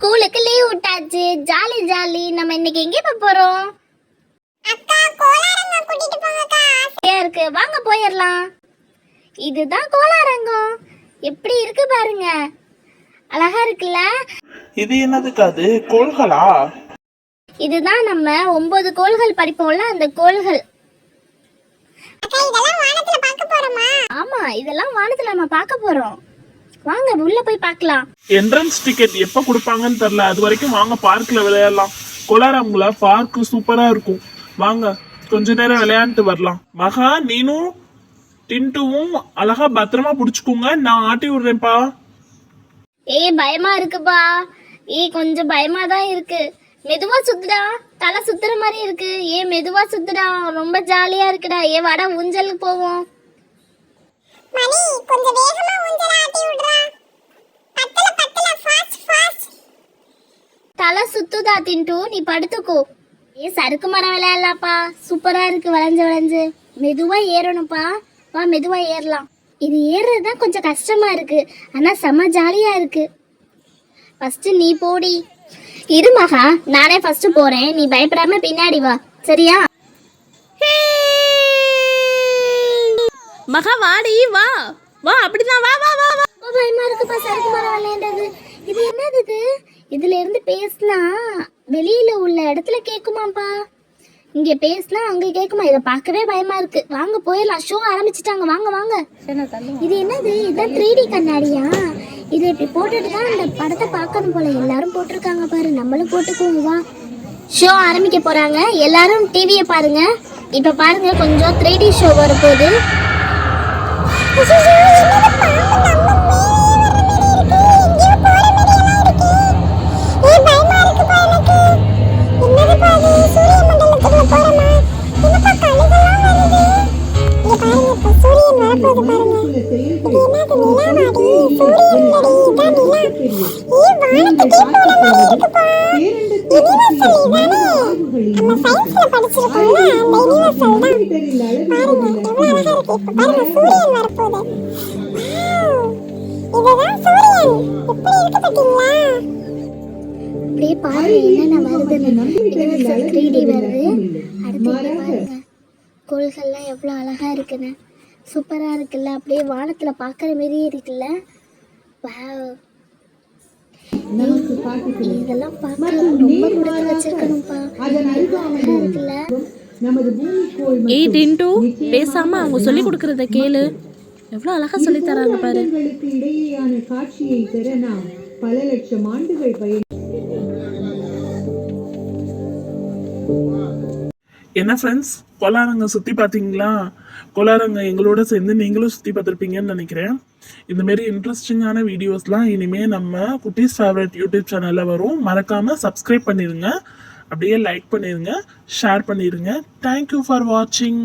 ஸ்கூலுக்கு லீவ் விட்டாச்சு. Jolly jolly. நம்ம இன்னைக்கு எங்க போறோம்? அக்கா கோலாரங்கம் கூட்டிட்டு போங்கக்கா. ஆசையா இருக்கு, வாங்க போயிடலாம். இதுதான் கோலாரங்கம். எப்படி இருக்கு பாருங்க, அழகா இருக்குல்ல? இது என்னதுக்கு? அது கோள்களா? இதுதான் நம்ம 9 கோள்கள் படிப்போம்ல, அந்த கோள்கள். அக்கா இதெல்லாம் வானத்துல பார்க்க போறோமா? ஆமா, இதெல்லாம் வானத்துல நம்ம பார்க்க போறோம். வாங்க உள்ள போய் பார்க்கலாம். என்ட்ரன்ஸ் டிக்கெட் எப்ப கொடுப்பாங்கன்னு தெரியல. அது வரைக்கும் வாங்க பார்க்ல விளையாடலாம். கோலாரம்ல பார்க் சூப்பரா இருக்கும். வாங்க கொஞ்ச நேரம் விளையாண்டுட்டு வரலாம். மகா, நீனும் டின்டுவும் அழகா பத்திரமா புடிச்சுக்கோங்க. நான் ஆட்டி விடுறேன்ப்பா. பயமா இருக்குப்பா. கொஞ்சம் பயமா தான் இருக்கு. மெதுவா சுத்துடா, தலை சுத்துற மாதிரி இருக்கு. மெதுவா சுத்துடா, ரொம்ப ஜாலியா இருக்குடா. வாடா ஊஞ்சலுக்கு போவோம். மணி கொஞ்சம் வேகமா ஊஞ்சல ஆட்டி விடுறா. பத்தல ஃபாஸ்ட் ஃபாஸ்ட். தலை சுத்துதா டின்டு, நீ படுத்துக்கோ. சறுக்கு மரம் விளையாடலாப்பா. சூப்பரா இருக்கு, வளைஞ்சு வளைஞ்சு. மெதுவா ஏறணும்ப்பா. வா மெதுவா ஏறலாம். இது ஏறுறது தான் கொஞ்சம் கஷ்டமா இருக்கு, ஆனா செம்ம ஜாலியா இருக்கு. ஃபர்ஸ்ட் நீ போடி. இரு மகா, நானே ஃபர்ஸ்ட் போறேன். நீ பயப்படாம பின்னாடி வா, சரியா? மகா வாடி, வா வா, அப்படிதான் வா வா வா வா. பயமா இருக்குப்பா சறுக்கு மரம் விளையாண்டது. இது என்னது? இதுல இருந்து பேசினா வெளியில உள்ள இடத்துல கேக்குமாப்பா. இங்க பேசினா அங்க கேக்குமா? இதை பார்க்கவே பயமா இருக்கு. வாங்க போயிடலாம். ஷோ ஆரம்பிச்சுட்டாங்க, வாங்க வாங்க. இது என்னது? இதான் 3D கண்ணாடியா? இதை இப்படி போட்டுட்டு தான் அந்த படத்தை பார்க்கணும் போல. எல்லாரும் போட்டிருக்காங்க பாரு, நம்மளும் போட்டுக்குவோம். வா, ஷோ ஆரம்பிக்க போறாங்க. எல்லாரும் டிவியை பாருங்க. இப்ப பாருங்க, கொஞ்சம் 3D ஷோ வரப்போகுது. அப்படியே பாருங்க என்னென்ன வருதுன்னு. 3D வருது. அடுத்து பாருங்க, கோள்கள்லாம் எவ்வளோ அழகா இருக்குன்னு. சூப்பரா இருக்குல்ல? அப்படியே வானத்துல பார்க்குற மாதிரியே இருக்குல்ல? இதெல்லாம் பார்க்க ரொம்ப கொடுத்து வச்சிருக்கணும்ப்பா. அழகா இருக்குல்ல? டின்டு, பேசாம அவங்க சொல்லி கொடுக்கறத கேளு. எவ்வளவு அழகா சொல்லி தராங்க பாரு. காட்சியை பெற நாம் பல லட்சம் ஆண்டுகள் என்ன ஃப்ரெண்ட்ஸ், கோலாரங்கம் சுற்றி பார்த்தீங்களா? கோலாரங்கம் எங்களோட சேர்ந்து நீங்களும் சுற்றி பார்த்துருப்பீங்கன்னு நினைக்கிறேன். இந்தமாரி இன்ட்ரெஸ்டிங்கான வீடியோஸ்லாம் இனிமேல் நம்ம குட்டீஸ் ஃபேவரட் யூடியூப் சேனலில் வரும். மறக்காமல் சப்ஸ்கிரைப் பண்ணிடுங்க, அப்படியே லைக் பண்ணிடுங்க, ஷேர் பண்ணிடுங்க. தேங்க்யூ ஃபார் வாட்சிங்.